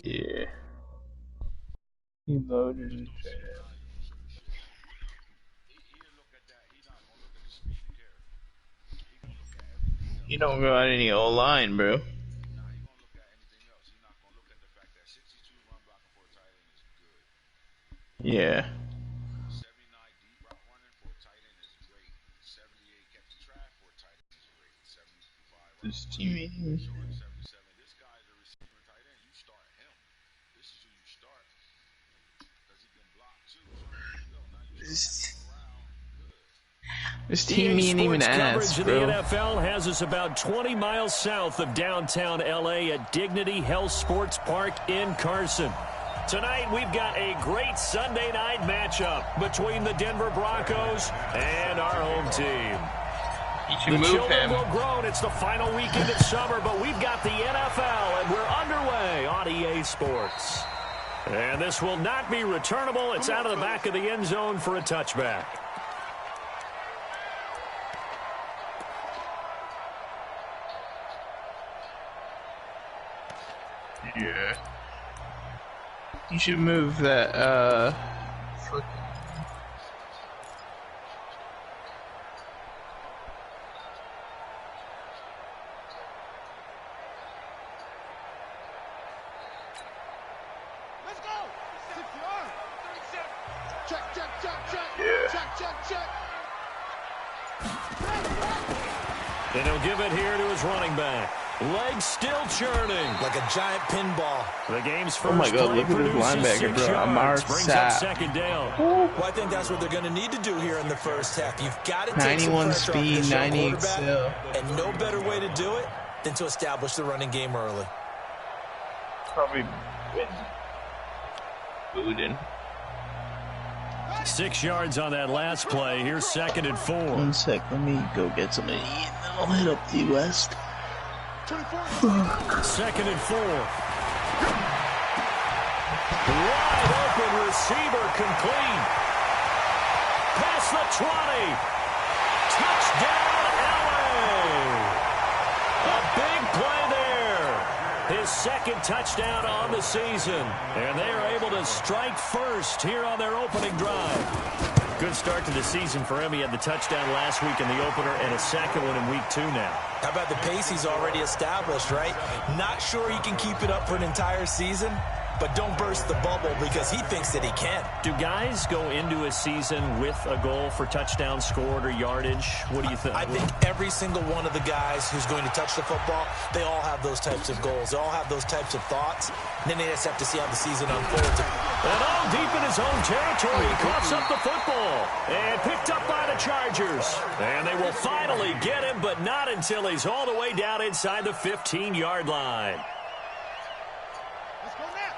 Yeah. He loaded his trap. You don't got any O-line, bro. Yeah. This team. This team ain't even ass, bro. The NFL has us about 20 miles south of downtown LA at Dignity Health Sports Park in Carson. Tonight, we've got a great Sunday night matchup between the Denver Broncos and our home team. The children will grown. It's the final weekend of summer, but we've got the NFL, and we're underway on EA Sports. And this will not be returnable. It's out of the back of the end zone for a touchback. Yeah. You should move that, fucking... Let's go! 6 yards! 37! Check! Yeah. Check! And he'll give it here to his running back. Legs still churning. Like a giant pinball. The game's first oh my God, look at this linebacker, bro. Amar brings up Sapp. second down. Well, I think that's what they're going to need to do here in the first half. You've got to take 91 some pressure speed, off the 90 quarterback, excel. and no better way to do it than to establish the running game early. Probably Booden. 6 yards on that last play. Here's 2nd and 4. 1 sec, let me go get something to eat, and then I'll hit up the West. 2nd and 4. Wide open receiver complete. Past the 20. Touchdown, LA. A big play there. His 2nd touchdown on the season. And they are able to strike first here on their opening drive. Good start to the season for him. He had the touchdown last week in the opener and a 2nd one in week 2 now. How about the pace he's already established, right? Not sure he can keep it up for an entire season, but don't burst the bubble because he thinks that he can. Do guys go into a season with a goal for touchdown scored or yardage? What do you think? I think every single one of the guys who's going to touch the football, they all have those types of goals. They all have those types of thoughts. And then they just have to see how the season unfolds. And all deep in his own territory, he coughs up the football. And picked up by the Chargers. And they will finally get him, but not until he's all the way down inside the 15-yard line. Let's go now!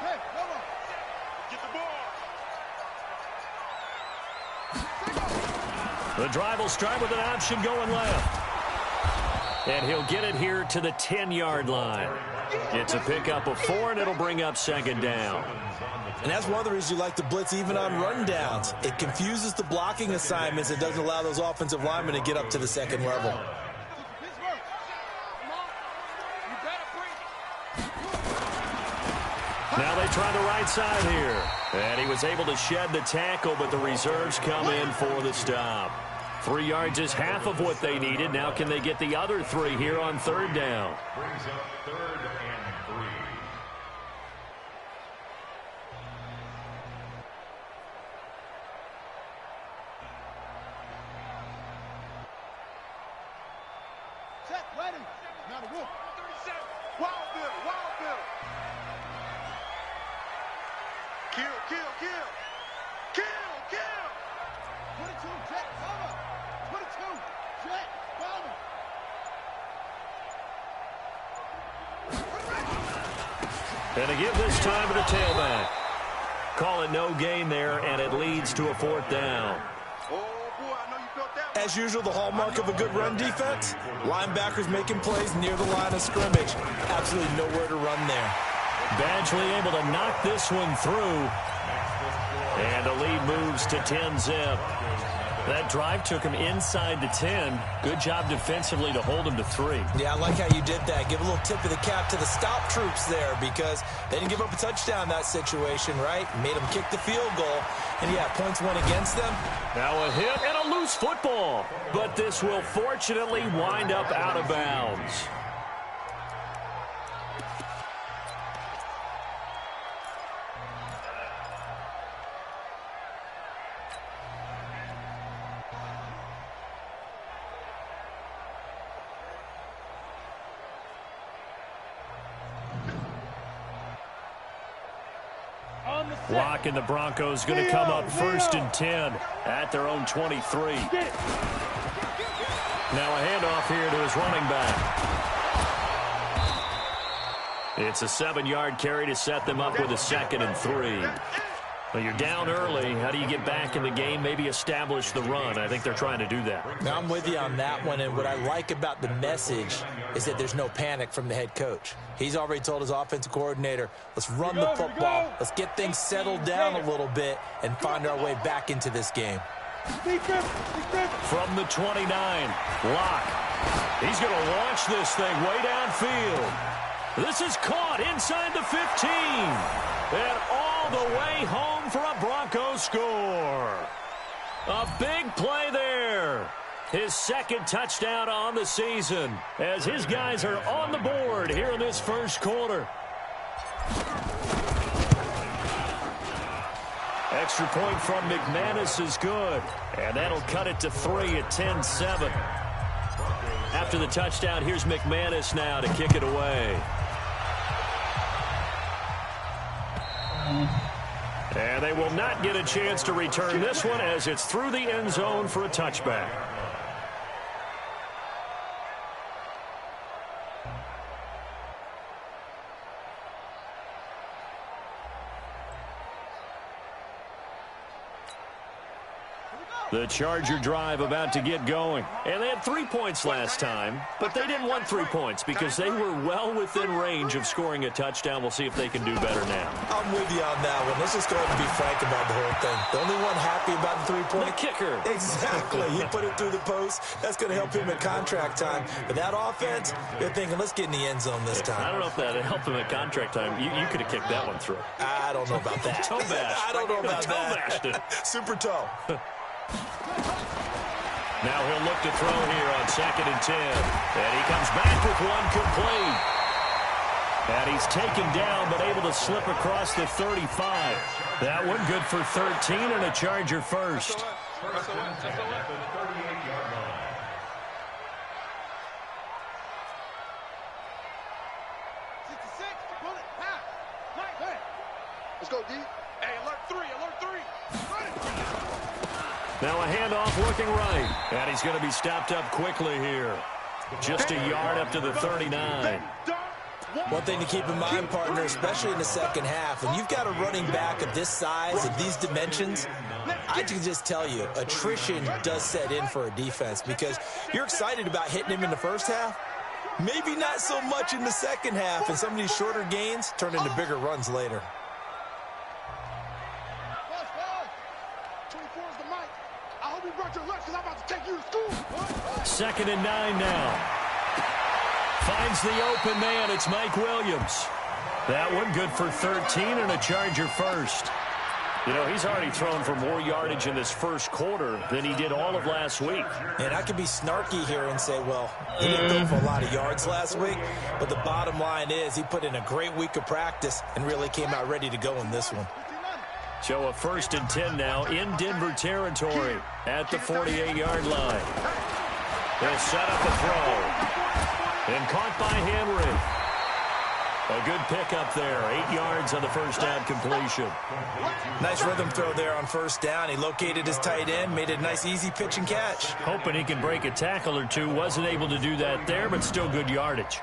Hey, hold on! Get the ball! The drive will start with an option going left. And he'll get it here to the 10-yard line. It's a pickup of 4, and it'll bring up 2nd down. And that's one of the reasons you like to blitz even on rundowns. It confuses the blocking assignments. It doesn't allow those offensive linemen to get up to the 2nd level. Now they try the right side here. And he was able to shed the tackle, but the reserves come in for the stop. 3 yards is half of what they needed. Now can they get the other 3 here on 3rd down? Brings up 3rd and 3. Set, ready. Now the wolf. 37. Wild Bill. Kill. 22, jet, cover. 22, jet, cover. And to give this time to the tailback. Call it no gain there, and it leads to a 4th down. As usual, the hallmark of a good run defense, linebackers making plays near the line of scrimmage. Absolutely nowhere to run there. Badgley able to knock this one through. And the lead moves to 10-zip. That drive took him inside the 10. Good job defensively to hold him to 3. Yeah, I like how you did that. Give a little tip of the cap to the stop troops there because they didn't give up a touchdown in that situation, right? Made them kick the field goal. And, yeah, points went against them. Now a hit and a loose football. But this will fortunately wind up out of bounds. Lock and the Broncos going to come up 1st and 10 at their own 23. Now a handoff here to his running back. It's a 7-yard carry to set them up with a 2nd and 3. Well, you're down early. How do you get back in the game? Maybe establish the run. I think they're trying to do that. Now, I'm with you on that one, and what I like about the message is that there's no panic from the head coach. He's already told his offensive coordinator, let's run the football, let's get things settled down a little bit and find our way back into this game. From the 29, Lock. He's going to launch this thing way downfield. This is caught inside the 15. And all the way home for a Broncos score. A big play there. His 2nd touchdown on the season as his guys are on the board here in this first quarter. Extra point from McManus is good. And that'll cut it to 3 at 10-7. After the touchdown, here's McManus now to kick it away. And they will not get a chance to return this one as it's through the end zone for a touchback. The Charger drive about to get going. And they had 3 points last time, but they didn't want 3 points because they were well within range of scoring a touchdown. We'll see if they can do better now. I'm with you on that one. Let's just go ahead and be frank about the whole thing. The only one happy about the 3-point? The kicker. Exactly. He put it through the post. That's going to help him at contract time. But that offense, they're thinking, let's get in the end zone this time. I don't know if that helped him at contract time. You could have kicked that one through. I don't know about that. Toe bash. I don't know about toe that. Bashed it. Super toe. Now he'll look to throw here on 2nd and 10. And he comes back with one complete. And he's taken down but able to slip across the 35. That one good for 13 and a Charger first. Let's go, D. Hey, alert 3, alert 3. Now a handoff looking right. And he's going to be stopped up quickly here. Just a yard up to the 39. One thing to keep in mind, partner, especially in the second half, when you've got a running back of this size, of these dimensions, I can just tell you, attrition does set in for a defense because you're excited about hitting him in the first half. Maybe not so much in the second half, and some of these shorter gains turn into bigger runs later. 24 is the mic. I hope you brought your lunch because I'm about to take you to school. 2nd and 9 now. Finds the open man. It's Mike Williams. That one good for 13 and a Charger first. You know, he's already thrown for more yardage in this first quarter than he did all of last week. And I could be snarky here and say, well, he didn't go for a lot of yards last week, but the bottom line is he put in a great week of practice and really came out ready to go in this one. So a 1st and 10 now in Denver territory at the 48-yard line. They'll set up a throw. And caught by Henry. A good pickup there. 8 yards on the first down completion. Nice rhythm throw there on first down. He located his tight end, made it a nice easy pitch and catch. Hoping he can break a tackle or two. Wasn't able to do that there, but still good yardage.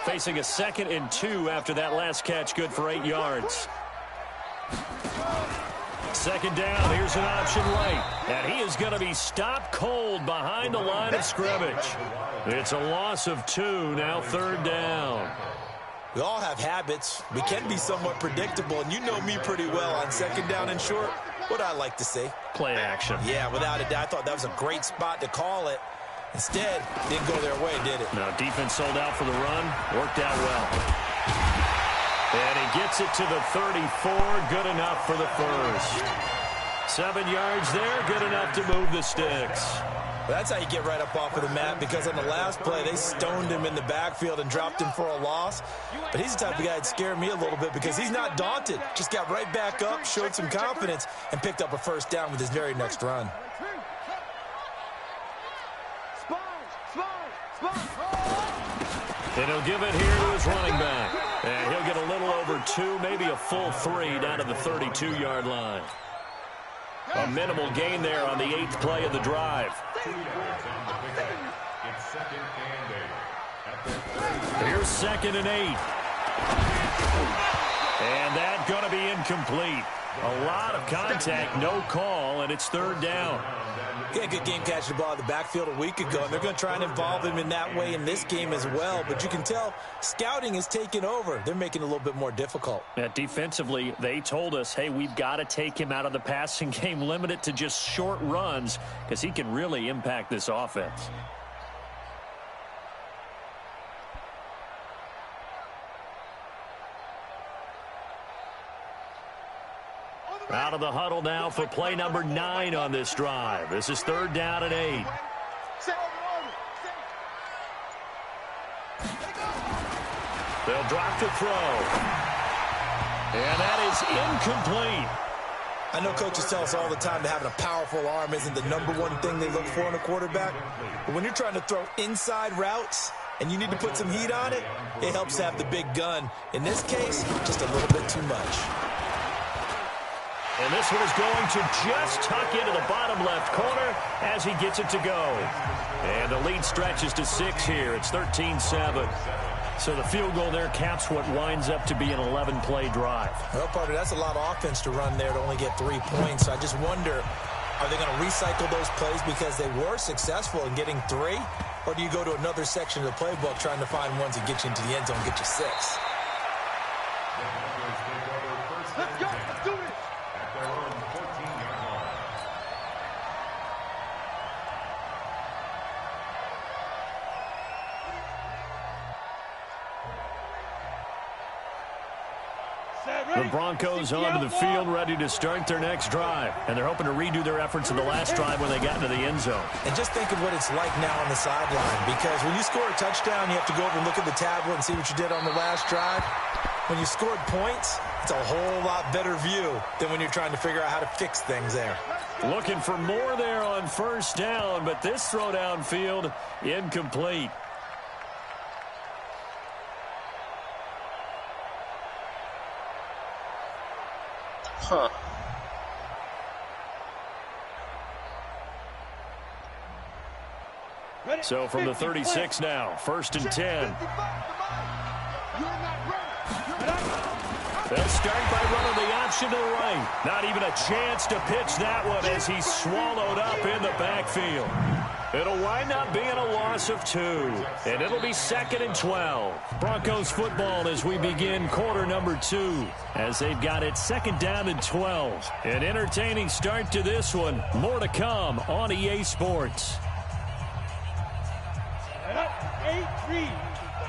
Facing a 2nd and 2 after that last catch, good for 8 yards. 2nd down, here's an option late. And he is going to be stopped cold behind the line of scrimmage. It's a loss of 2, now 3rd down. We all have habits. We can be somewhat predictable, and you know me pretty well on second down and short. What I like to see. Play action. Yeah, without a doubt. I thought that was a great spot to call it. Instead, didn't go their way, did it? No, defense sold out for the run. Worked out well. And he gets it to the 34. Good enough for the first. 7 yards there. Good enough to move the sticks. Well, that's how you get right up off of the mat, because on the last play, they stoned him in the backfield and dropped him for a loss. But he's the type of guy that scared me a little bit because he's not daunted. Just got right back up, showed some confidence, and picked up a first down with his very next run. And he'll give it here to his running back. And he'll get a little over 2, maybe a full 3 down to the 32-yard line. A minimal gain there on the 8th play of the drive. Here's 2nd and 8. And that's going to be incomplete. A lot of contact, no call, and it's 3rd down. Yeah, good game catching the ball in the backfield a week ago, and they're going to try and involve him in that way in this game as well. But you can tell scouting is taking over. They're making it a little bit more difficult. Yeah, defensively, they told us, hey, we've got to take him out of the passing game, limit it to just short runs, because he can really impact this offense. Out of the huddle now for play number 9 on this drive. This is 3rd down and 8. They'll drop the throw. And that is incomplete. I know coaches tell us all the time that having a powerful arm isn't the #1 thing they look for in a quarterback. But when you're trying to throw inside routes and you need to put some heat on it, it helps to have the big gun. In this case, just a little bit too much. And this one is going to just tuck into the bottom left corner as he gets it to go. And the lead stretches to 6 here. It's 13-7. So the field goal there caps what winds up to be an 11-play drive. Well, partner, that's a lot of offense to run there to only get 3 points. So I just wonder, are they going to recycle those plays because they were successful in getting 3? Or do you go to another section of the playbook trying to find ones that get you into the end zone and get you 6? Let's go. Let's do it. The Broncos onto the field, ready to start their next drive. And they're hoping to redo their efforts in the last drive when they got into the end zone. And just think of what it's like now on the sideline, because when you score a touchdown, you have to go over and look at the tablet and see what you did on the last drive. When you scored points, it's a whole lot better view than when you're trying to figure out how to fix things there. Looking for more there on 1st down, but this throw downfield, incomplete. Huh. So from the 36 now, 1st and 10. They'll start by running the option to the right. Not even a chance to pitch that one as he's swallowed up in the backfield. It'll wind up being a loss of 2. And it'll be 2nd and 12. Broncos football as we begin quarter number 2. As they've got it 2nd down and 12. An entertaining start to this one. More to come on EA Sports.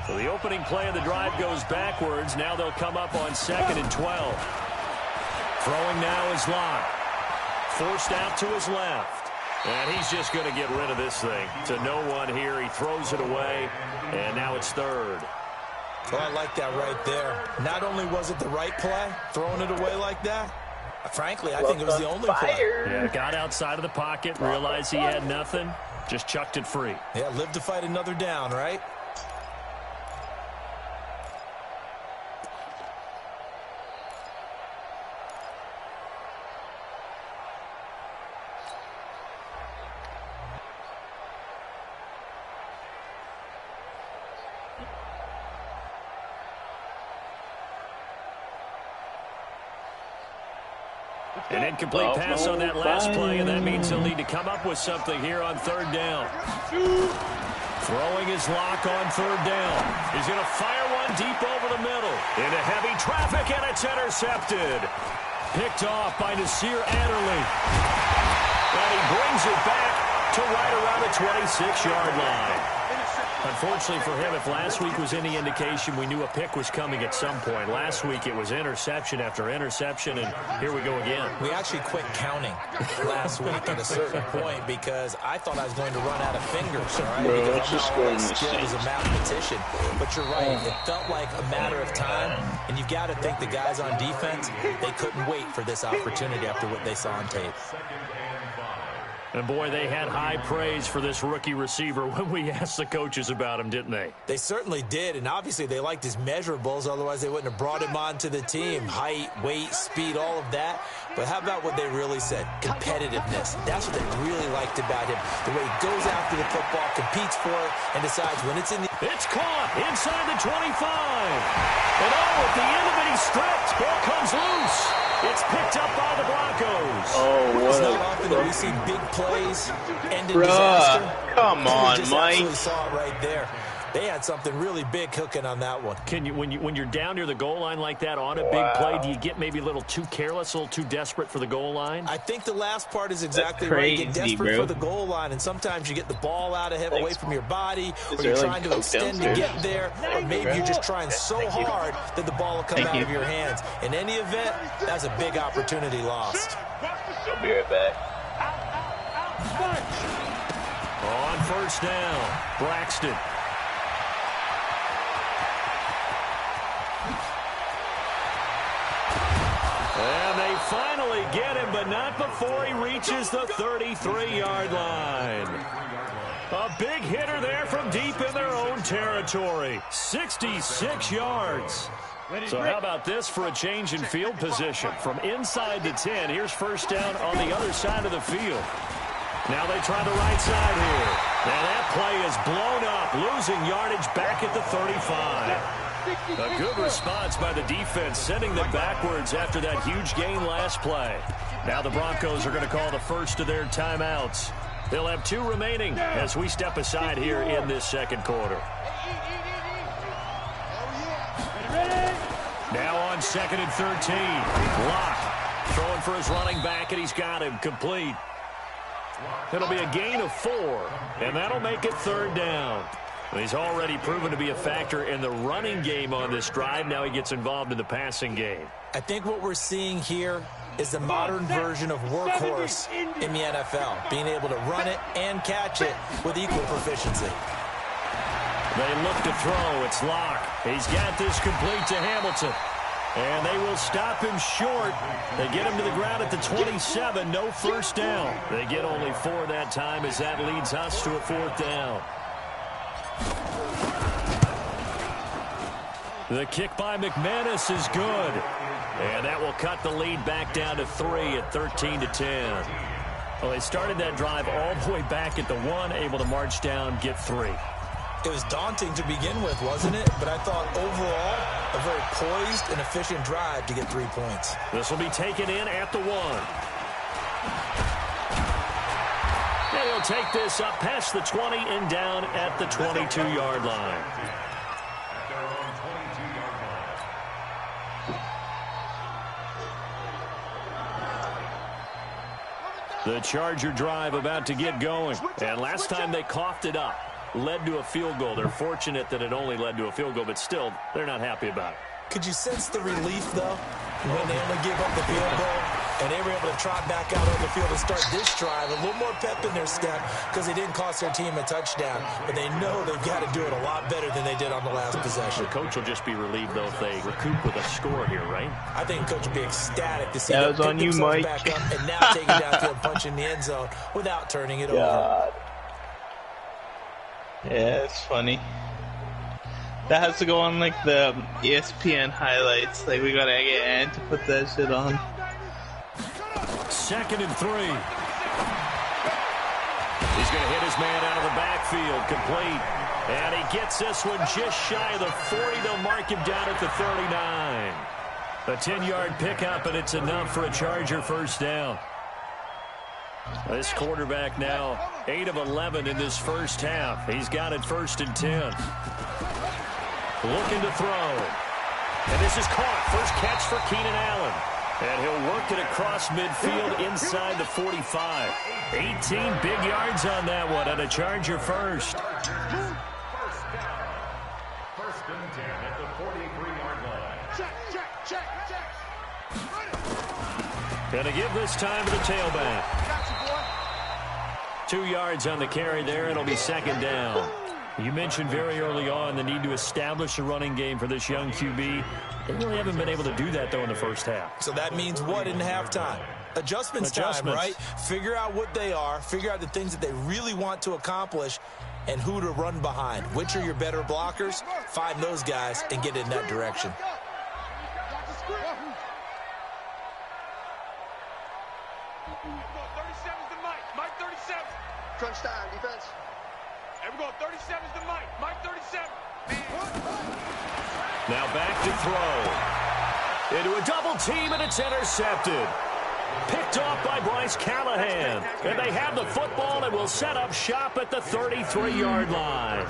So the opening play of the drive goes backwards. Now they'll come up on 2nd and 12. Throwing now is Locke. Forced out to his left. And he's just going to get rid of this thing. To no one here. He throws it away. And now it's 3rd. Well, I like that right there. Not only was it the right play, throwing it away like that, frankly, I think it was the only play. Yeah, got outside of the pocket, realized he had nothing, just chucked it free. Yeah, live to fight another down, right? An incomplete pass on that last play, and that means he'll need to come up with something here on 3rd down. Throwing his lock on third down. He's going to fire one deep over the middle. Into heavy traffic, and it's intercepted. Picked off by Nasir Adderley. And he brings it back to right around the 26-yard line. Unfortunately for him, if last week was any indication, we knew a pick was coming at some point. Last week it was interception after interception, and here we go again. We actually quit counting last week at a certain point because I thought I was going to run out of fingers, all right? Bro, because I'm not all that skilled as a mathematician. But you're right. It felt like a matter of time, and you've got to think the guys on defense, they couldn't wait for this opportunity after what they saw on tape. And, boy, they had high praise for this rookie receiver when we asked the coaches about him, didn't they? They certainly did, and obviously they liked his measurables. Otherwise, they wouldn't have brought him onto the team. Height, weight, speed, all of that. But how about what they really said? Competitiveness. That's what they really liked about him. The way he goes after the football, competes for it, and decides when it's in the... It's caught inside the 25. And, at the end of it, he's stripped. Ball comes loose. It's picked up by the Broncos. Oh, what it's not often that we see big plays end in disaster. Come on, just Mike. Absolutely saw it right there. They had something really big cooking on that one. Can you, when you're down near the goal line like that on a big play, do you get maybe a little too careless, a little too desperate for the goal line? I think the last part is exactly right. You get desperate for the goal line, and sometimes you get the ball out of him, away from your body, or you're trying to extend to get there, or maybe you're just trying so hard that the ball will come out of your hands. In any event, that's a big opportunity lost. I'll be right back. On first down, Braxton. And they finally get him, but not before he reaches the 33-yard line. A big hitter there from deep in their own territory. 66 yards. So how about this for a change in field position? From inside the 10, here's first down on the other side of the field. Now they try the right side here. Now that play is blown up, losing yardage back at the 35. A good response by the defense, sending them backwards after that huge gain last play. Now the Broncos are going to call the first of their timeouts. They'll have 2 remaining as we step aside here in this second quarter. Now on 2nd and 13. Locke throwing for his running back, and he's got him complete. It'll be a gain of 4, and that'll make it 3rd down. He's already proven to be a factor in the running game on this drive. Now he gets involved in the passing game. I think what we're seeing here is the modern version of workhorse in the NFL, being able to run it and catch it with equal proficiency. They look to throw. It's Locke. He's got this complete to Hamilton. And they will stop him short. They get him to the ground at the 27. No first down. They get only 4 that time as that leads us to a 4th down. The kick by McManus is good. And that will cut the lead back down to 3 at 13-10. Well, they started that drive all the way back at the 1, able to march down, get 3. It was daunting to begin with, wasn't it? But I thought overall, a very poised and efficient drive to get 3 points. This will be taken in at the 1. And he'll take this up past the 20 and down at the 22-yard line. The Charger drive about to get going. And last time they coughed it up, led to a field goal. They're fortunate that it only led to a field goal, but still, they're not happy about it. Could you sense the relief, though, when they only gave up the field goal and they were able to trot back out on the field and start this drive? A little more pep in their step because they didn't cost their team a touchdown, but they know they've got to do it a lot better than they did on the last possession. The coach will just be relieved, though, if they recoup with a score here, right? I think the coach will be ecstatic to see that them was on pick you, themselves Mike. back up and now take it down to a punch in the end zone without turning it over. Yeah, it's funny. That has to go on like the ESPN highlights. Like we gotta get Ant to put that shit on. 2nd and 3. He's gonna hit his man out of the backfield, complete. And he gets this one just shy of the 40. They'll mark him down at the 39. A 10-yard pickup, and it's enough for a Charger first down. This quarterback now 8 of 11 in this first half. He's got it 1st and 10. Looking to throw. And this is caught. First catch for Keenan Allen. And he'll work it across midfield inside the 45. 18 big yards on that one, and a Charger first. First and 10 at the 43-yard line. Check. Gonna give this time to the tailback. Got you, boy. 2 yards on the carry there. It'll be 2nd down. You mentioned very early on the need to establish a running game for this young QB. They really haven't been able to do that, though, in the first half. So that means what in halftime? Adjustments time, right? Figure out what they are, figure out the things that they really want to accomplish, and who to run behind. Which are your better blockers? Find those guys and get in that direction. Mike 37. Crunch time, defense. And we're going 37's to Mike 37. Now back to throw. Into a double team, and it's intercepted. Picked off by Bryce Callahan. And they have the football and will set up shop at the 33-yard line.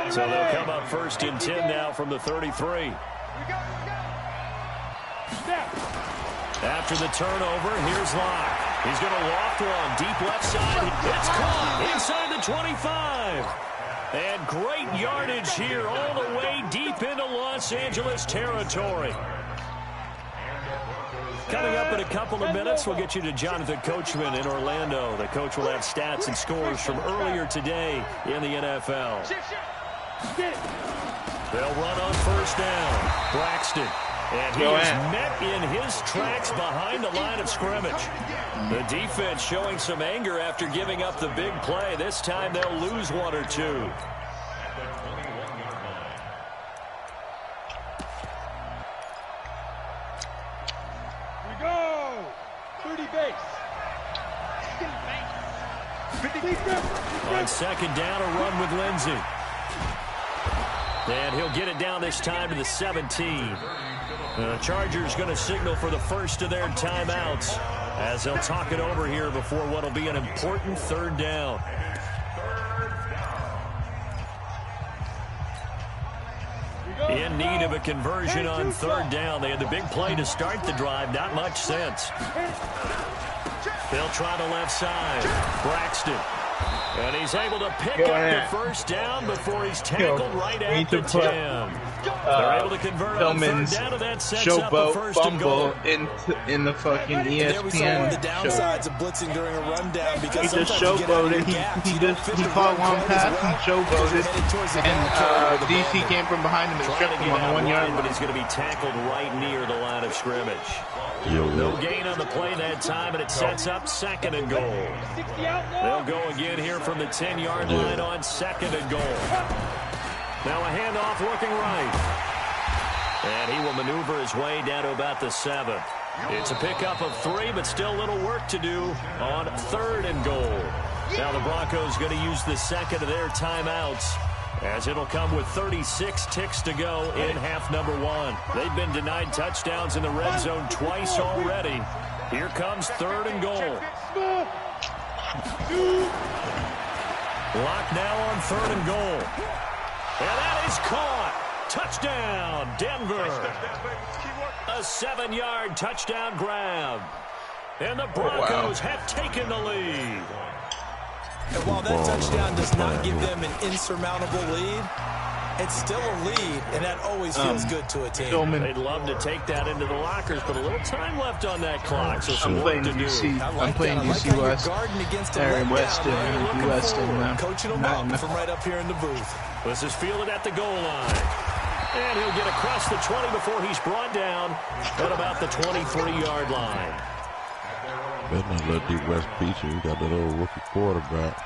So they'll come up 1st and 10 now from the 33. After the turnover, here's Locke. He's going to loft one deep left side. It's caught inside the 25. And great yardage here all the way deep into Los Angeles territory. Coming up in a couple of minutes, we'll get you to Jonathan Coachman in Orlando. The coach will have stats and scores from earlier today in the NFL. They'll run on 1st down. Braxton. And he is met in his tracks behind the line of scrimmage. The defense showing some anger after giving up the big play. This time they'll lose 1 or 2. We go. 30 base. On 2nd down, a run with Lindsey. And he'll get it down this time to the 17. The Chargers going to signal for the first of their timeouts as they'll talk it over here before what will be an important 3rd down. In need of a conversion on 3rd down. They had the big play to start the drive. Not much sense. They'll try the left side. Braxton. And he's able to pick up the 1st down before he's tackled right at the 10. They're able to convert on 3rd down, and that sets up the 1st and goal. in the fucking ESPN there we saw one of the downsides of blitzing during a rundown because he just sometimes you get out of your showboated. gap. He caught one pass and showboated, and DC came from behind him and tripped him on the 1 yard line. But he's going to be tackled right near the line of scrimmage. No gain on the play that time, and it sets up 2nd and goal. They'll go again here from the 10-yard line on 2nd and goal. Now a handoff looking right. And he will maneuver his way down to about the 7. It's a pickup of 3, but still a little work to do on 3rd and goal. Now the Broncos going to use the 2nd of their timeouts, as it'll come with 36 ticks to go in half number 1. They've been denied touchdowns in the red zone twice already. Here comes 3rd and goal. Lock now on 3rd and goal. And that is caught. Touchdown, Denver. A 7-yard touchdown grab. And the Broncos have taken the lead. And while that touchdown does not give them an insurmountable lead, it's still a lead, and that always feels good to a team. They'd love to take that into the lockers, but a little time left on that clock, so some work to do. I'm playing UC West. Aaron Weston, coaching them up from right up here in the booth. This is fielded at the goal line. And he'll get across the 20 before he's brought down at about the 23-yard line. Better not let D. West beat you. You got that old rookie quarterback.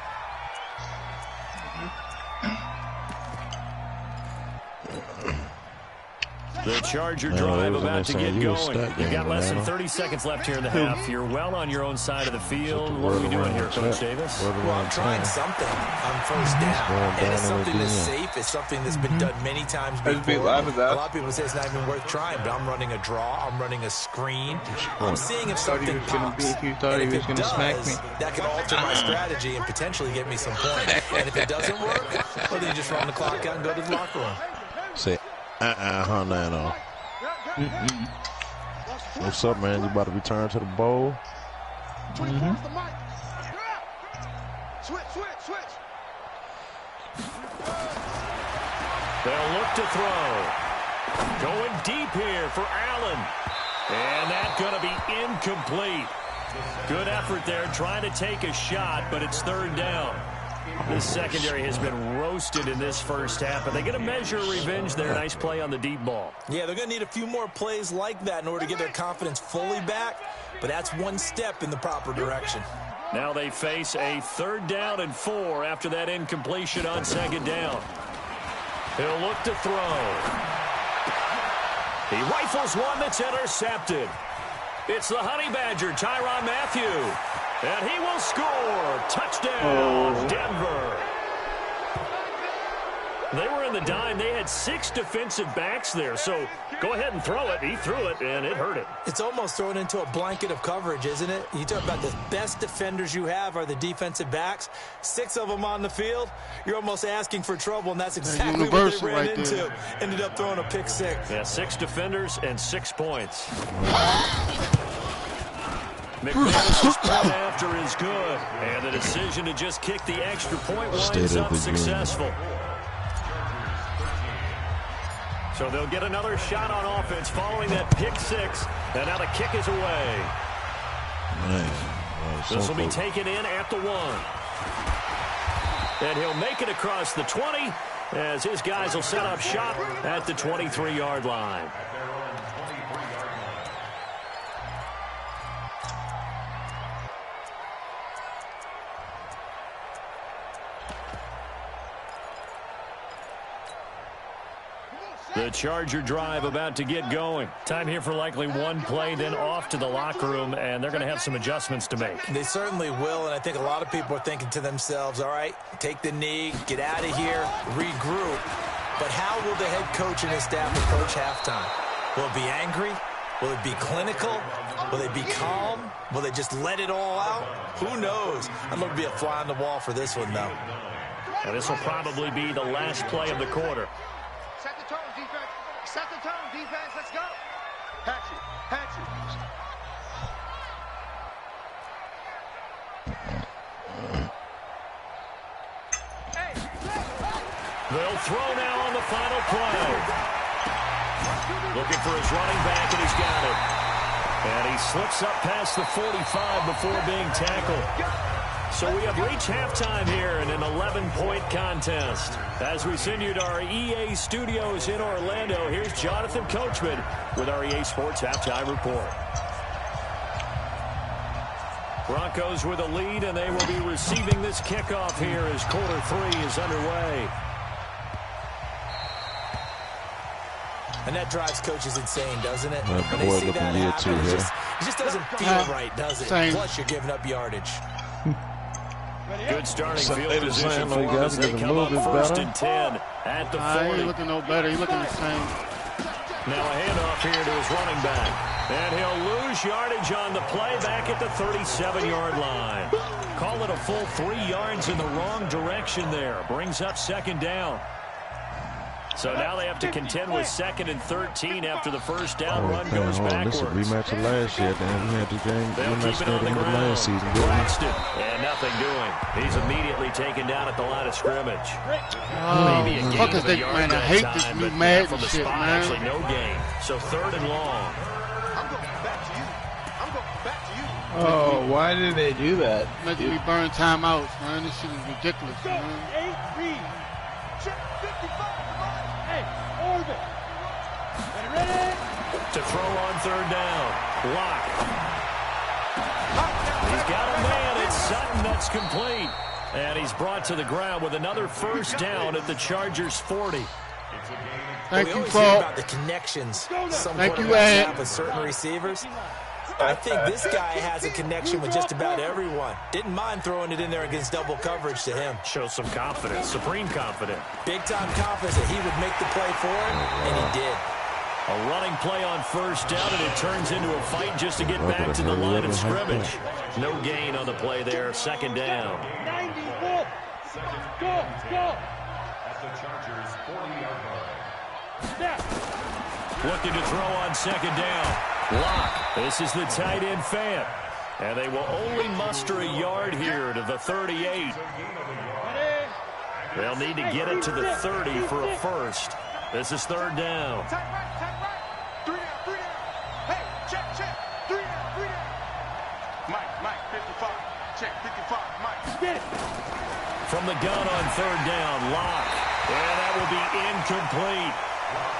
The Charger drive about to get going. You've got less than 30 seconds left here in the half. You're well on your own side of the field. What are we doing here, Coach Davis? Well, I'm trying something on first down. And it's something that's safe. It's something that's been done many times before. A lot of people say it's not even worth trying, but I'm running a draw. I'm running a screen. I'm seeing if something pops. You thought he was going to smack me. That could alter my strategy and potentially get me some points. And if it doesn't work, well, then you just run the clock out and go to the locker room. Say, no. What's up, man? You about to return to the bowl? Switch. They'll look to throw. Going deep here for Allen. And that's going to be incomplete. Good effort there trying to take a shot, but it's third down. This secondary has been roasted in this first half, but they get a measure of revenge there. Nice play on the deep ball. Yeah, they're going to need a few more plays like that in order to get their confidence fully back, but that's one step in the proper direction. Now they face a 3rd down and 4 after that incompletion on 2nd down. He'll look to throw. He rifles one that's intercepted. It's the Honey Badger, Tyrann Mathieu. And he will score. Touchdown, Denver. They were in the dime. They had 6 defensive backs there. So go ahead and throw it. He threw it, and it hurt it. It's almost thrown into a blanket of coverage, isn't it? You talk about the best defenders you have are the defensive backs. 6 of them on the field. You're almost asking for trouble, and that's exactly what they ran into. Ended up throwing a pick 6. Yeah, 6 defenders and 6 points. McManus's point after is good. And the decision to just kick the extra point winds up successful. So they'll get another shot on offense following that pick 6. And now the kick is away. Nice. This will be taken in at the 1. And he'll make it across the 20 as his guys will set up shop at the 23-yard line. The Charger drive about to get going. Time here for likely one play, then off to the locker room, and they're going to have some adjustments to make. They certainly will, and I think a lot of people are thinking to themselves, all right, take the knee, get out of here, regroup. But how will the head coach and his staff approach halftime? Will it be angry? Will it be clinical? Will they be calm? Will they just let it all out? Who knows? I'd love to be a fly on the wall for this one, though. And this will probably be the last play of the quarter. Set the tone, defense. Set the tone, defense. Let's go. Hatch it. They'll throw now on the final play. Looking for his running back, and he's got it. And he slips up past the 45 before being tackled. So we have reached halftime here in an 11-point contest. As we send you to our EA studios in Orlando, here's Jonathan Coachman with our EA Sports Halftime Report. Broncos with a lead, and they will be receiving this kickoff here as quarter 3 is underway. And that drives coaches insane, doesn't it? When they see that happen, it just doesn't feel right, does it? Same. Plus, you're giving up yardage. Good starting field They position saying, for like, him as they get a come up little bit 1st better. and 10 at the 40. He ain't looking no better. He looking the same. Now a handoff here to his running back. And he'll lose yardage on the play back at the 37-yard line. Call it a full 3 yards in the wrong direction there. Brings up 2nd down. So now they have to contend with 2nd and 13 after the first down run goes backwards. This is a rematch of last year. Then we had the game. They'll keep it on the ground. Last season, didn't we? Braxton, and nothing doing. He's immediately taken down at the line of scrimmage. Maybe a gain fuckers, of a yard man, I that hate time, this new but Madden from the shit, spot, man. actually no gain. So 3rd and long. I'm going back to you. Oh, why did they do that? Making me burn timeouts, man. This shit is ridiculous, man. 8 read. Check 55. Hey, orbit. Ready? To throw on 3rd down. Lock. He's got a man. It's Sutton that's complete. And he's brought to the ground with another first down at the Chargers' 40. Thank we you, always hear Paul. about the connections some Thank you, quarterbacks Ed. have with certain receivers. I think this guy has a connection with just about everyone. Didn't mind throwing it in there against double coverage to him. Shows some confidence, supreme confidence. Big-time confidence that he would make the play for him, and he did. A running play on first down, and it turns into a fight just to get back to the line of scrimmage. No gain on the play there, second down. 90, go. At the Chargers' 40-yard line. Snap. Looking to throw on second down. Lock. This is the tight end fan. And they will only muster a yard here to the 38. They'll need to get it to the 30 for a first. This is third down. Tight right. 3 down. Hey, check. 3 down. Mike, 55. Check, 55. Mike. Get it. From the gun on third down, Lock. And that will be incomplete.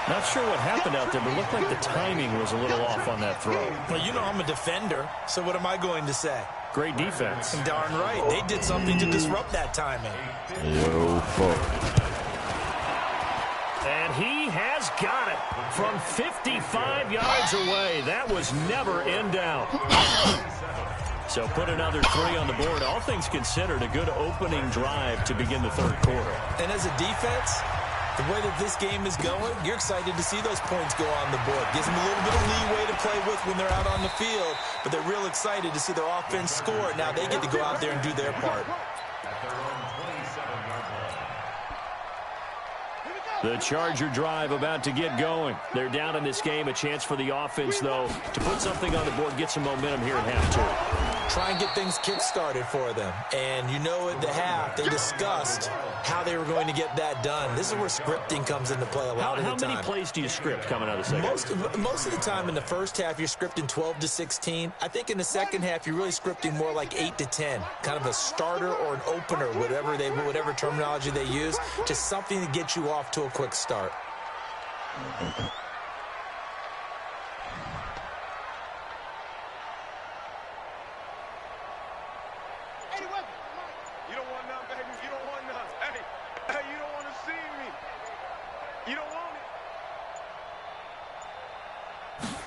Not sure what happened out there, but it looked like the timing was a little off on that throw. Well, you know I'm a defender, so what am I going to say? Great defense. Darn right. They did something to disrupt that timing. Yo, fuck. And he has got it from 55 yards away. That was never in doubt. So put another 3 on the board. All things considered, a good opening drive to begin the third quarter. And as a defense, the way that this game is going, you're excited to see those points go on the board. Gives them a little bit of leeway to play with when they're out on the field, but they're real excited to see their offense score. Now they get to go out there and do their part. The Charger drive about to get going. They're down in this game. A chance for the offense, though, to put something on the board, get some momentum here at half two. Try and get things kick-started for them. And you know at the half, they discussed how they were going to get that done. This is where scripting comes into play a lot of the time. How many plays do you script coming out of the second? Most of the time in the first half, you're scripting 12 to 16. I think in the second half, you're really scripting more like 8 to 10. Kind of a starter or an opener, whatever terminology they use. Just something to get you off to a quick start. You don't want none, baby. You don't want none. Hey, you don't want to see me. You don't want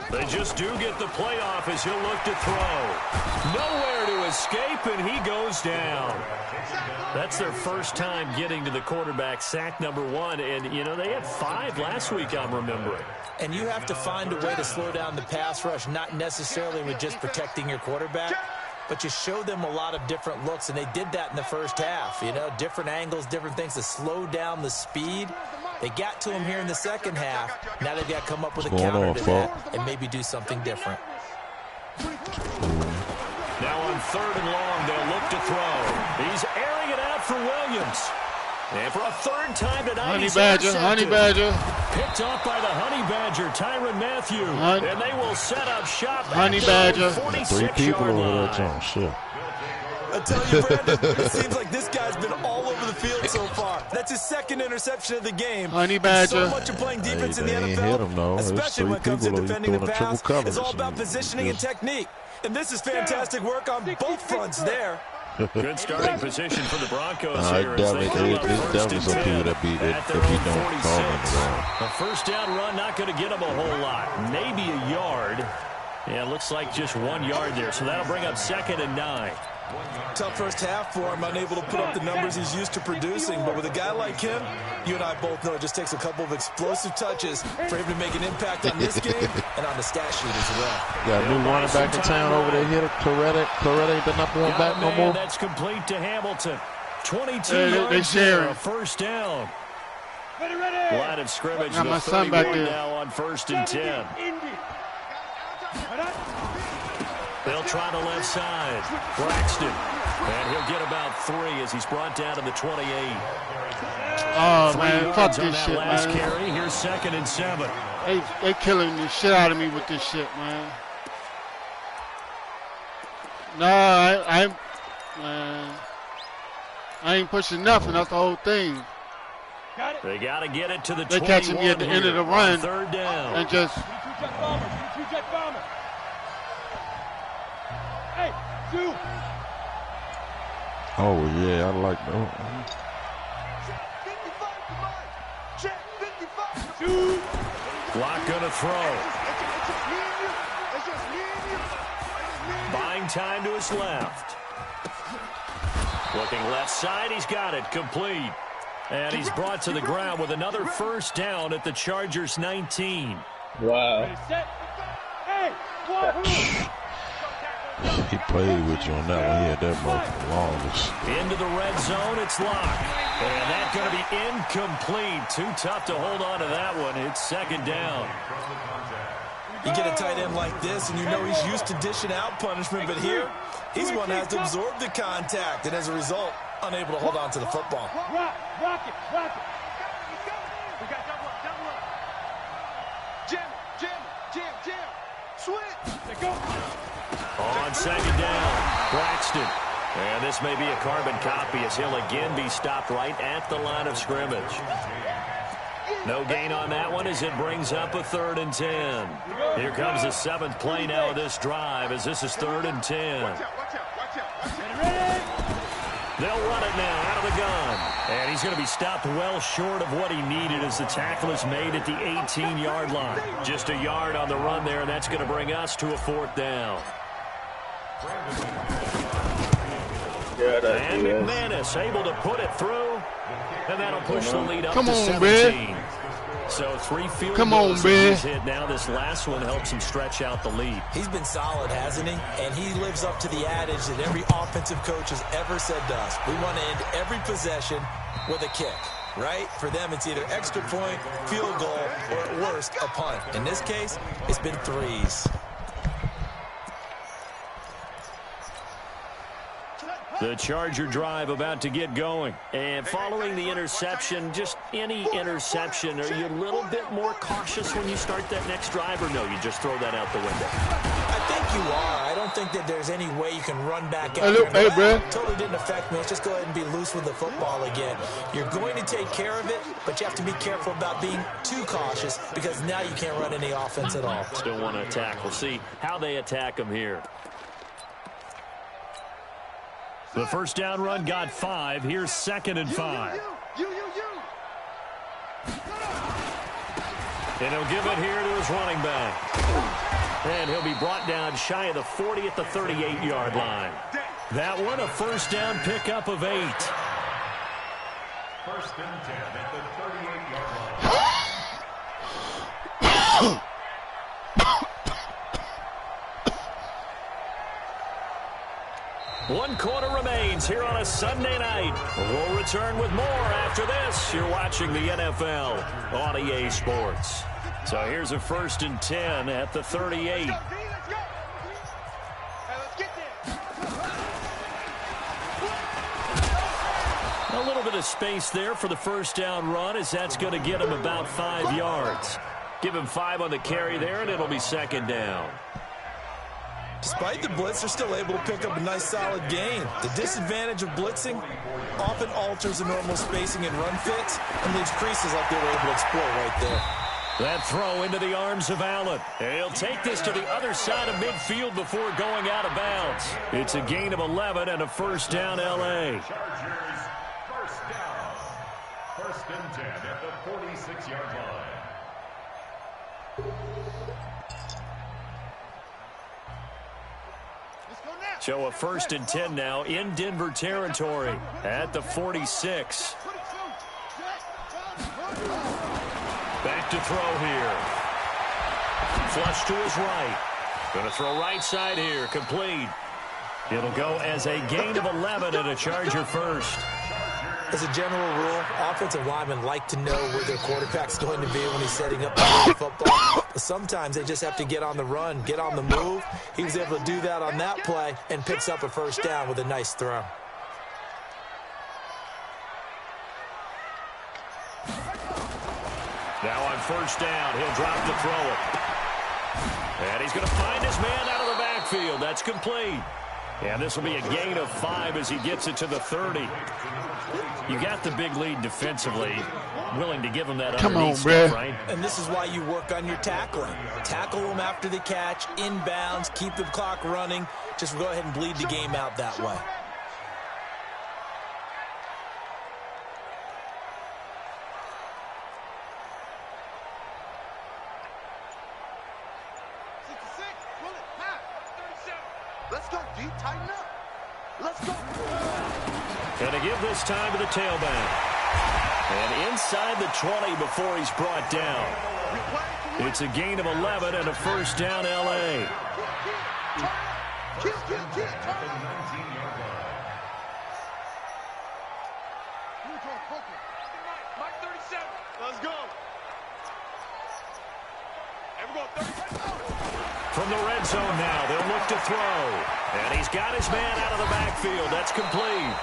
it. They just do get the playoff as he'll look to throw. Nowhere to escape, and he goes down. That's their first time getting to the quarterback, sack number 1. And, you know, they had 5 last week, I'm remembering. And you have to find a way to slow down the pass rush, not necessarily with just protecting your quarterback, but you show them a lot of different looks, and they did that in the first half. You know, different angles, different things to slow down the speed. They got to him here in the second half. Now they've got to come up with a counter to that and maybe do something different. Now on third and long, they'll look to throw. He's airing it out for Williams. And for a third time tonight, Honey Badger. Picked off by the Honey Badger, Tyrann Mathieu. And they will set up shop Honey at Badger. 3 people over there, line. John. Shit. I tell you, Brandon, it seems like this guy's been all over the field so far. That's his second interception of the game. Honey Badger. So much of playing defense in the they ain't NFL, hit him, though. especially when it comes to defending the pass, it's all about positioning and Just- technique. And this is fantastic work on both fronts there. Good starting position for the Broncos here. There's as they bring up definitely first and some 10 people that beat it at if their you own don't call them 46. at all. A first down run not going to get them a whole lot. Maybe a yard. Yeah, it looks like just 1 yard there. So that'll bring up 2nd and 9. Tough first half for him, unable to put up the numbers he's used to producing. But with a guy like him, you and I both know it just takes a couple of explosive touches for him to make an impact on this game and on the stat sheet as well. Got a new running back in town over there. Hit it. Coretta ain't the number 1 back no more. That's complete to Hamilton. 22 They yards sharing. there, a first down. Ready. Line of scrimmage, Got my the son back 31 there. now on 1st and 10. They'll try the left side. Braxton. And he'll get about 3 as he's brought down to the 28. Oh, 3 man. yards Fuck on this that shit, last man. carry. Here's 2nd and 7. They killing the shit out of me with this shit, man. No, I ain't pushing nothing. That's the whole thing. They got to get it to the 21. They catching me at the end of the here run on third down. and just Jet bomber. Hey, 2. Oh, yeah, I like that. Check 55 to mine. Check 55. Block going to throw. Buying time to his left. Looking left side, he's got it, complete. And he's brought to the ground with another first down at the Chargers' 19. Wow. He played with you on that one. He had that ball for the longest. Into the red zone, it's locked. And that's going to be incomplete. Too tough to hold on to that one. It's second down. You get a tight end like this, and you know he's used to dishing out punishment, but here, he's one that has to absorb the contact, and as a result, unable to hold on to the football. Rock it. We got double up. Jam. Switch. There go. On second down, Braxton. And this may be a carbon copy as he'll again be stopped right at the line of scrimmage. No gain on that one as it brings up a 3rd and 10. Here comes the 7th play now of this drive as this is 3rd and 10. Watch out. They'll run it now out of the gun. And he's going to be stopped well short of what he needed as the tackle is made at the 18-yard line. Just a yard on the run there, and that's going to bring us to a 4th down. And McManus able to put it through, and that'll push the lead up to 17. So 3 field goals he's hit now. This last one helps him stretch out the lead. He's been solid, hasn't he? And he lives up to the adage that every offensive coach has ever said to us. We want to end every possession with a kick, right? For them, it's either extra point, field goal, or at worst, a punt. In this case, it's been 3s. The Charger drive about to get going. And following the interception, just any interception, are you a little bit more cautious when you start that next drive, or no, you just throw that out the window? I think you are. I don't think that there's any way you can run back out. Hey, bro. Totally didn't affect me. Let's just go ahead and be loose with the football again. You're going to take care of it, but you have to be careful about being too cautious because now you can't run any offense at all. Still want to attack. We'll see how they attack him here. The first down run got 5. Here's 2nd and 5. And he'll give it here to his running back. And he'll be brought down shy of the 40 at the 38-yard line. That one a first down pickup of 8. 1st and 10 at the 38-yard line. One quarter remains here on a Sunday night. We'll return with more after this. You're watching the NFL on EA Sports. So here's a 1st and 10 at the 38. A little bit of space there for the first down run as that's going to get him about 5 yards. Give him 5 on the carry there, and it'll be 2nd down. Despite the blitz, they're still able to pick up a nice solid gain. The disadvantage of blitzing often alters the normal spacing and run fits and leaves creases like they were able to exploit right there. That throw into the arms of Allen. He'll take this to the other side of midfield before going out of bounds. It's a gain of 11 and a first down L.A. Chargers, first down. 1st and 10 at the 46-yard line. So a 1st and 10 now in Denver territory at the 46. Back to throw here. Flush to his right. Going to throw right side here. Complete. It'll go as a gain of 11 and a Charger first. As a general rule, offensive linemen like to know where their quarterback's going to be when he's setting up the football. But sometimes they just have to get on the run, get on the move. He was able to do that on that play and picks up a first down with a nice throw. Now on first down, he'll drop to throw it. And he's going to find his man out of the backfield. That's complete. And this will be a gain of 5 as he gets it to the 30. You got the big lead defensively. Willing to give him that underneath stuff, right? And this is why you work on your tackling. Tackle them after the catch, inbounds, keep the clock running. Just go ahead and bleed the game out that way. Let's go, D. Tighten up. Let's go. Going to give this time to the tailback. And inside the 20 before he's brought down. It's a gain of 11 and a first down, L.A. Mike 37. Let's go. From the red zone now, they'll look to throw. And he's got his man out of the backfield. That's complete.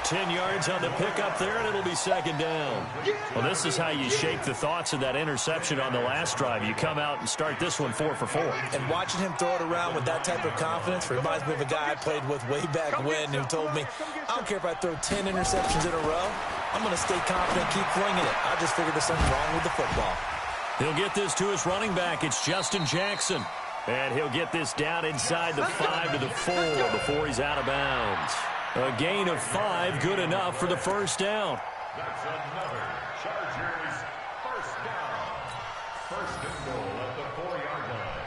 10 yards on the pickup there, and it'll be second down. Well, this is how you shape the thoughts of that interception on the last drive. You come out and start this one 4 for 4. And watching him throw it around with that type of confidence reminds me of a guy I played with way back when who told me, I don't care if I throw 10 interceptions in a row. I'm going to stay confident, keep flinging it. I just figured there's something wrong with the football. He'll get this to his running back. It's Justin Jackson. And he'll get this down inside the 5 to the 4 before he's out of bounds. A gain of 5, good enough for the first down. That's another Chargers first down. First and goal at the 4-yard line.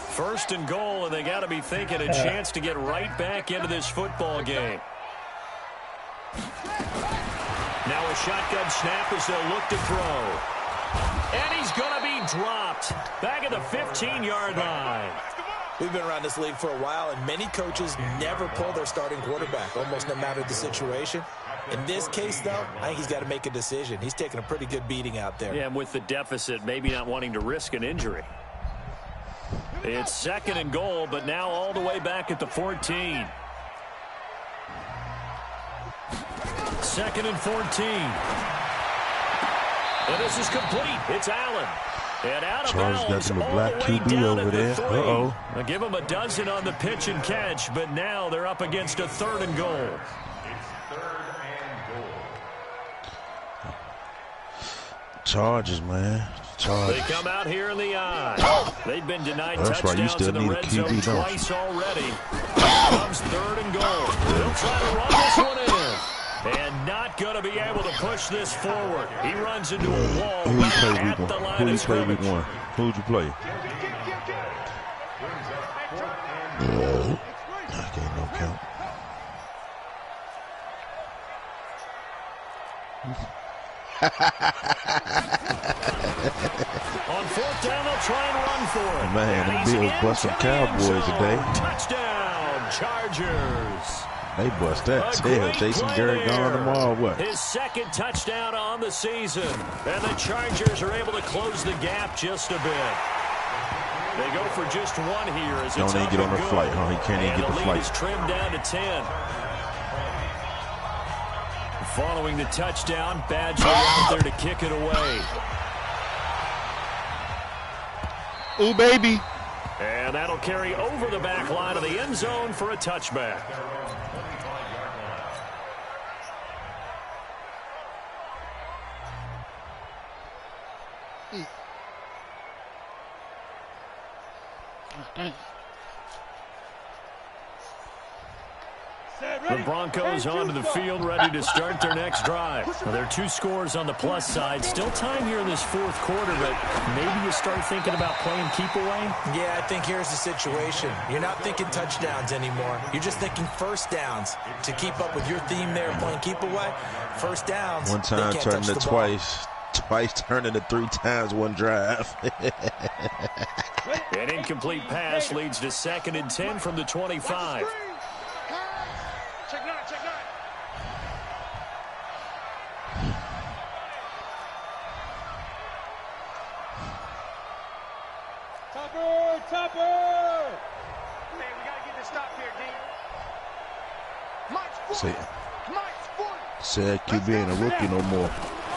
First and goal, and they got to be thinking a chance to get right back into this football game. Now a shotgun snap as they'll look to throw. And he's going to be dropped back at the 15-yard line. We've been around this league for a while, and many coaches never pull their starting quarterback, almost no matter the situation. In this case, though, I think he's got to make a decision. He's taking a pretty good beating out there. Yeah, and with the deficit, maybe not wanting to risk an injury. It's second and goal, but now all the way back at the 14. Second and 14. And this is complete. It's Allen. And out of bounds, got some black all the way QB down over at the there. 3. Uh-oh. They'll give him a dozen on the pitch and catch, but now they're up against a third and goal. It's third and goal. Chargers, man. Chargers. They come out here in the eye. They've been denied That's right. You touchdowns still in the need a red QB, zone don't you? twice already. Comes third and goal. They'll try to run this one in. And not going to be able to push this forward. He runs into a wall Who you right play at week the one? line Who of you play week scrimmage. one? Who'd you play? I can't no count. On fourth down, they'll try and run for it. Man, And the he's Bills bust some into the Cowboys end zone. today. Touchdown, Chargers. They bust that A tail. great Jason play Garrett there. gone tomorrow. What? His second touchdown on the season. And the Chargers are able to close the gap just a bit. They go for just one here as Don't it's even up get on and the good. flight, huh? He can't even And get the lead flight. is trimmed down to 10. Following the touchdown, Badger out there to kick it away. Ooh, baby. And that'll carry over the back line of the end zone for a touchback. The Broncos onto the field, ready to start their next drive. Well, there are 2 scores on the plus side. Still time here in this fourth quarter, but maybe you start thinking about playing keep away? Yeah, I think here's the situation. You're not thinking touchdowns anymore. You're just thinking first downs. To keep up with your theme there, playing keep away, first downs. One time turned into twice. Twice turned into 3 times one drive. An incomplete pass leads to second and 10 from the 25. Check 9, check 9. Topper! Man, we gotta get this stop here, D. Mike's 40. Mike's 40. Said QB ain't a rookie no more.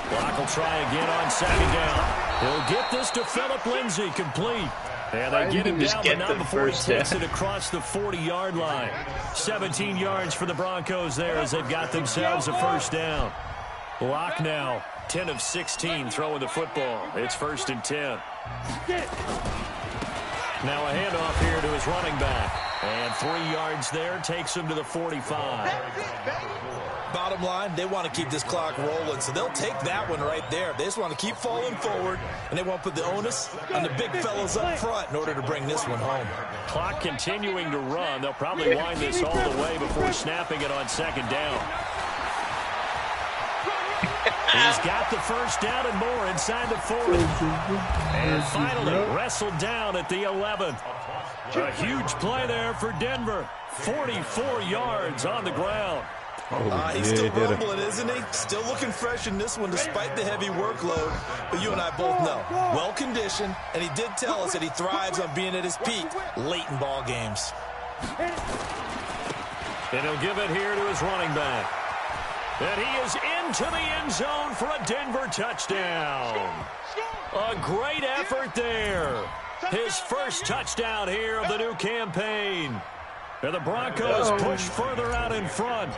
Block will try again on second down. He'll get this to Phillip Lindsay, complete. And they get him down, but not before he takes it across the 40-yard line. 17 yards for the Broncos there as they've got themselves a first down. Block now, 10 of 16 throwing the football. It's first and 10. Now a handoff here to his running back. And 3 yards there takes him to the 45. Bottom line, they want to keep this clock rolling, so they'll take that one right there. They just want to keep falling forward, and they want to put the onus on the big fellas up front in order to bring this one home. Clock continuing to run. They'll probably wind this all the way before snapping it on second down. He's got the first down and more inside the 40. And finally wrestled down at the 11. A huge play there for Denver. 44 yards on the ground. He's still rumbling, isn't he? Still looking fresh in this one despite the heavy workload. But you and I both know, well-conditioned, and he did tell us that he thrives on being at his peak late in ball games. And he'll give it here to his running back. And he is into the end zone for a Denver touchdown. A great effort there. His first touchdown here of the new campaign. And the Broncos push further out in front.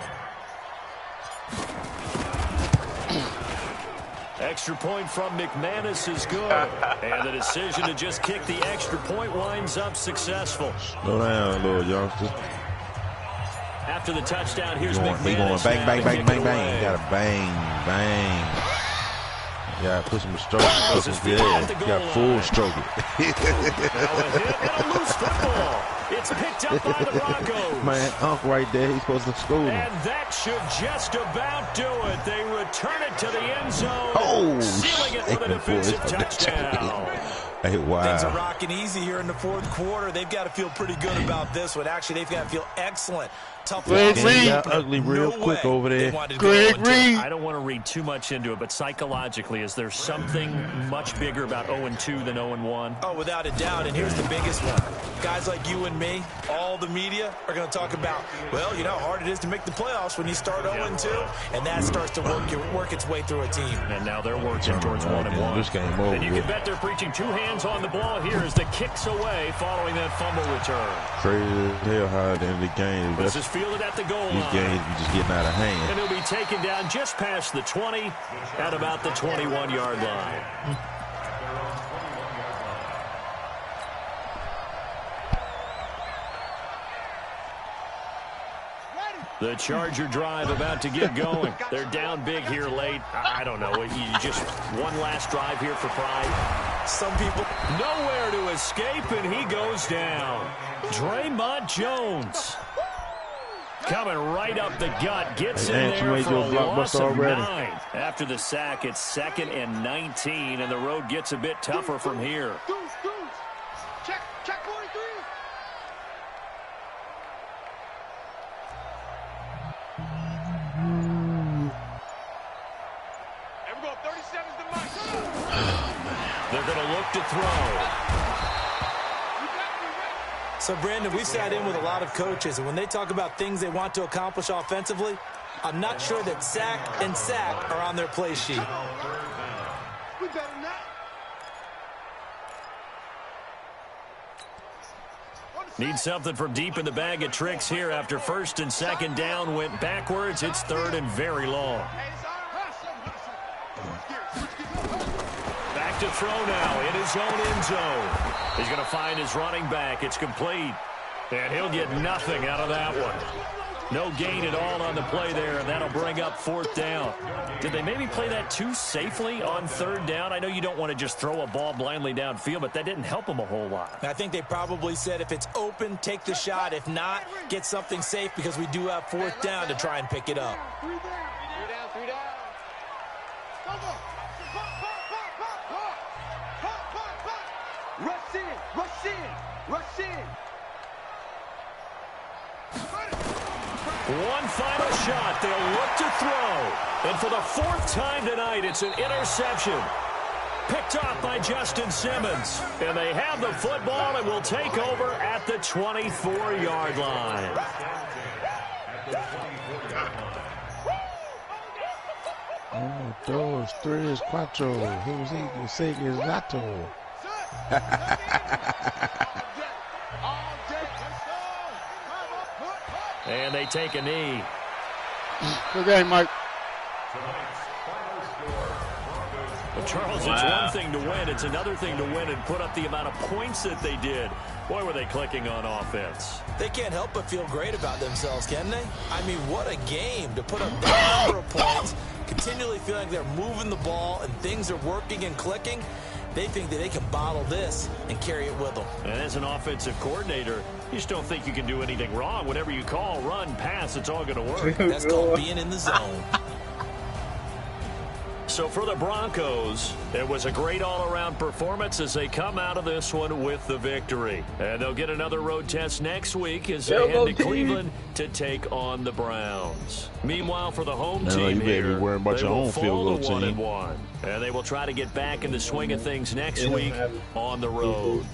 Extra point from McManus is good. And the decision to just kick the extra point winds up successful. Slow down, little youngster. After the touchdown, here's McManus. He going bang, bang, bang, bang, bang. You got to bang, bang. You got to put some stroke. You got to full stroke it. Now a hit and a loose football. It's picked up by the Broncos. Man, Unc right there. He's supposed to school him. And that should just about do it. They return it to the end zone, sealing it with a defensive touchdown. Hey, wow. Things are rocking easy here in the fourth quarter. They've got to feel pretty good about this one. Actually, they've got to feel excellent. Tough Greg Reed got ugly real quick over there. Greg Reed. I don't want to read too much into it, but psychologically, is there something much bigger about 0-2 than 0-1? Oh, without a doubt. And here's the biggest one. Guys like you and me, all the media, are going to talk about, well, you know how hard it is to make the playoffs when you start 0-2, and that starts to work its way through a team. And now they're working towards 1-1. This game over. And you can bet they're preaching 2 hands on the ball here as the kicks away following that fumble return. Crazy as hell how at the end of the game. This is fielded at the goal line. These games be just getting out of hand. And he'll be taken down just past the 20 at about the 21-yard line. The Charger drive about to get going. They're down big here late. I don't know. You just one last drive here for pride. Some people nowhere to escape, and he goes down. Draymond Jones coming right up the gut. Gets in there for a loss of 9. After the sack, it's 2nd and 19, and the road gets a bit tougher from here. Check 43. And we go 37's the mark. They're going to look to throw. So, Brandon, we've sat in with a lot of coaches, and when they talk about things they want to accomplish offensively, I'm not sure that sack and sack are on their play sheet. We better not. Need something from deep in the bag of tricks here after 1st and 2nd down went backwards. It's 3rd and very long. Back to throw now in his own end zone. He's going to find his running back. It's complete. And he'll get nothing out of that one. No gain at all on the play there, and that'll bring up 4th down. Did they maybe play that too safely on 3rd down? I know you don't want to just throw a ball blindly downfield, but that didn't help them a whole lot. I think they probably said if it's open, take the shot. If not, get something safe because we do have 4th down to try and pick it up. 3 down. Come on. Rush in. One final shot. They'll look to throw. And for the 4th time tonight, it's an interception. Picked off by Justin Simmons. And they have the football and will take over at the 24-yard line. Oh, dos, tres, cuatro. Who's he? Say is Nato. And they take a knee. Good game, Mike. Well, Charles, it's one thing to win. It's another thing to win and put up the amount of points that they did. Boy, were they clicking on offense. They can't help but feel great about themselves, can they? I mean, what a game to put up that number of points, continually feeling they're moving the ball and things are working and clicking. They think that they can bottle this and carry it with them. And as an offensive coordinator, you just don't think you can do anything wrong. Whatever you call, run, pass, it's all going to work. That's called being in the zone. So for the Broncos, it was a great all-around performance as they come out of this one with the victory. And they'll get another road test next week as they head to Cleveland to take on the Browns. Meanwhile, for the home team here, they will fall to 1-1. And they will try to get back in the swing of things next week on the road.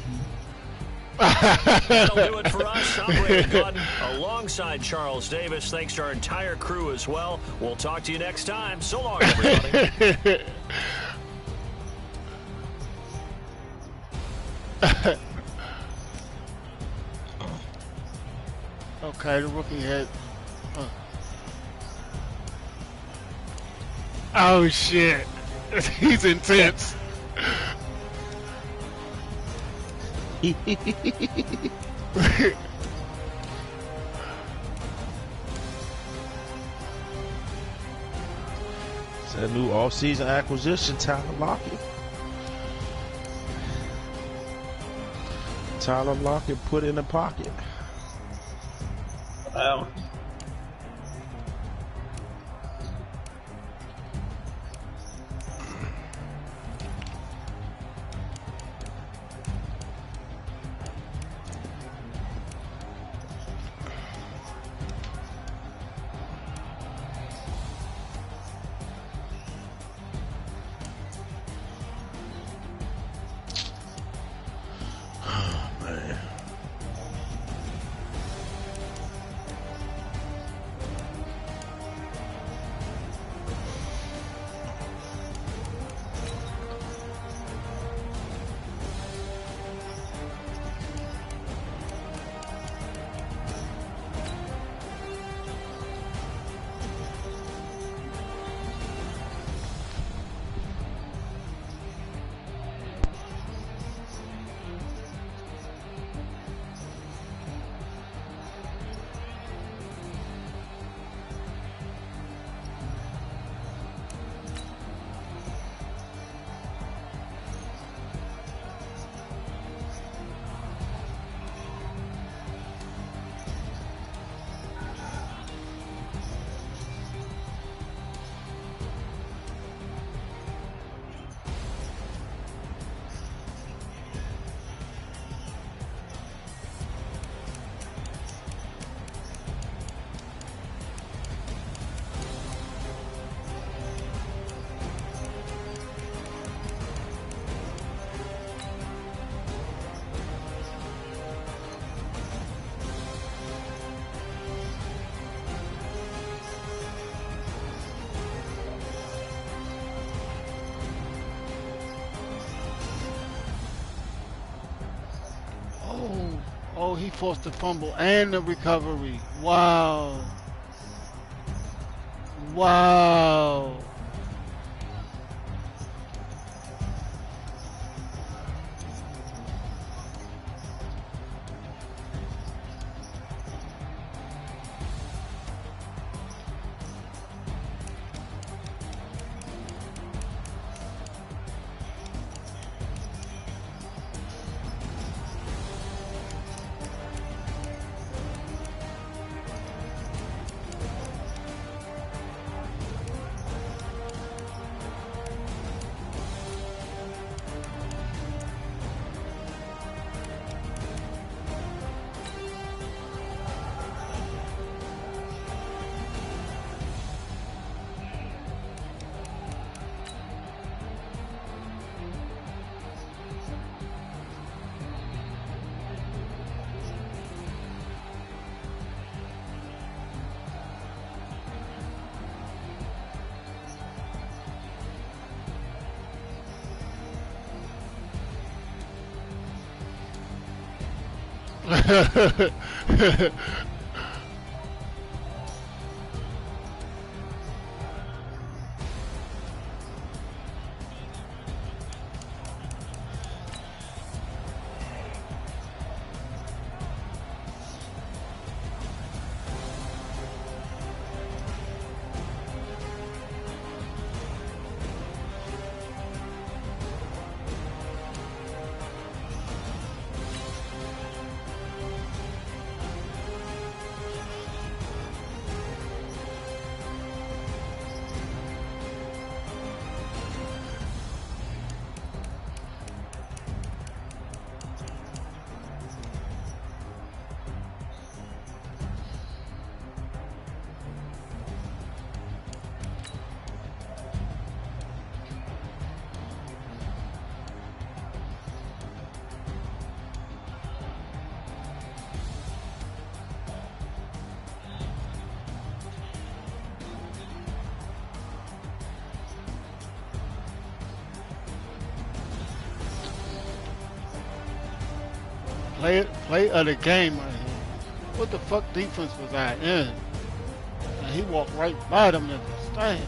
That'll do it for us. I'm Brandon Gordon alongside Charles Davis. Thanks to our entire crew as well. We'll talk to you next time. So long, everybody. Okay, the rookie had. Oh shit, he's intense. It's a new off-season acquisition, Tyler Lockett. Tyler Lockett put in the pocket. Wow. Oh, he forced the fumble and the recovery. Wow. Wow. play of the game right here. What the fuck defense was I in? And he walked right by them niggas. Damn.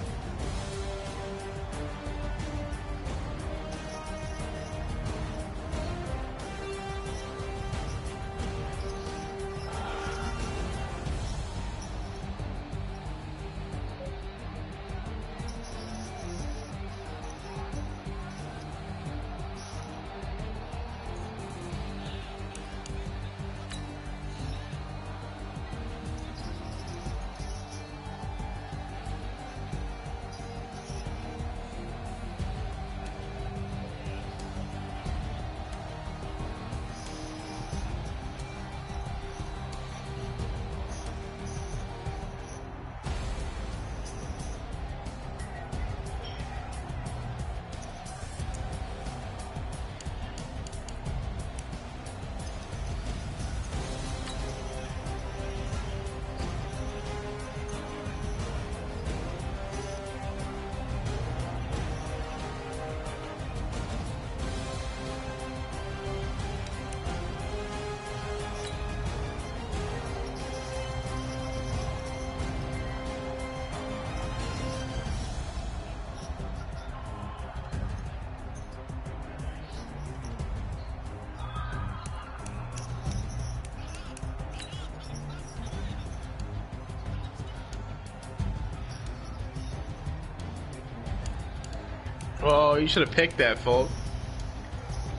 Oh, you should have picked that, folk.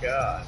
God.